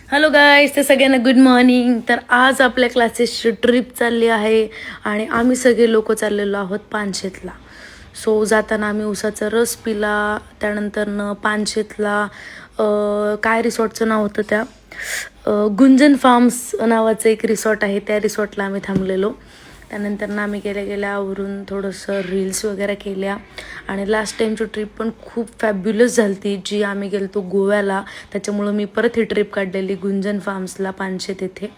Hello guys, तर सगळ्यांना good morning. तर आज आपल्या क्लासेसची ट्रिप चालली आहे आणि आम्ही सगळे लोक चाललेलो आहोत पानशेतला. सो जाताना आम्ही उसाचा रस पिला. त्यानंतरनं पानशेतला काय रिसॉर्टचं नाव होतं त्या गुंजन फार्म्स नावाचं एक रिसॉर्ट आहे, त्या रिसॉर्टला आम्ही थांबलेलो. त्यानंतर आम्ही गेल्या आवरून थोडंसं रील्स वगैरे केल्या आणि लास्ट टाईमची ट्रिप पण खूप फॅब्युलस झाली ती, जी आम्ही गेलो गोव्याला. त्याच्यामुळं मी परत ही ट्रिप काढलेली गुंजन फार्म्सला पानशेत येथे.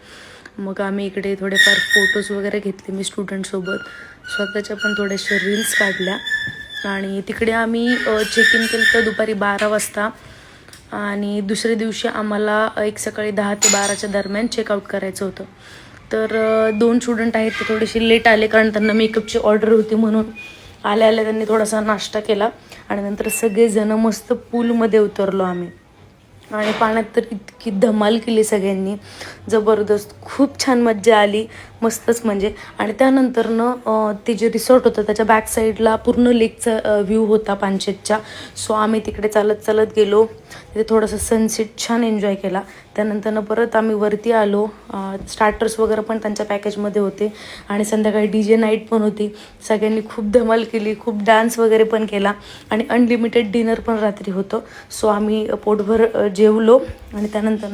मग आम्ही इकडे थोडेफार फोटोज वगैरे घेतले मी स्टुडंटसोबत, स्वतःच्या पण थोड्याशा रील्स काढल्या. आणि तिकडे आम्ही चेक इन केलं तर दुपारी 12 वाजता आणि दुसऱ्या दिवशी आम्हाला एक सकाळी 10 ते 12च्या दरम्यान चेकआउट करायचं होतं. तर 2 स्टुडंट आहेत ते थोडेसे लेट आले, कारण त्यांना मेकअपची ऑर्डर होती. म्हणून आल्या त्यांनी थोडासा नाश्ता केला आणि नंतर सगळेजणं मस्त पूलमध्ये उतरलो आम्ही. आणि पाण्यात तर इतकी धमाल केली सगळ्यांनी, जबरदस्त, खूप छान मज्जा आली, मस्तच म्हणजे. आणि त्यानंतरनं ते जे रिसॉर्ट होतं त्याच्या बॅक साईडला पूर्ण लेकचा व्ह्यू होता पानशेतच्या. सो आम्ही तिकडे चालत चालत गेलो, तिथे थोडंसं सनसेट छान एन्जॉय केला. त्यानंतरनं परत आम्ही वरती आलो. स्टार्टर्स वगैरे पण त्यांच्या पॅकेजमध्ये होते आणि संध्याकाळी DJ नाईट पण होती. सगळ्यांनी खूप धमाल केली, खूप डान्स वगैरे पण केला आणि अनलिमिटेड डिनर पण रात्री होतं. सो आम्ही पोटभर जेवलो आणि त्यानंतर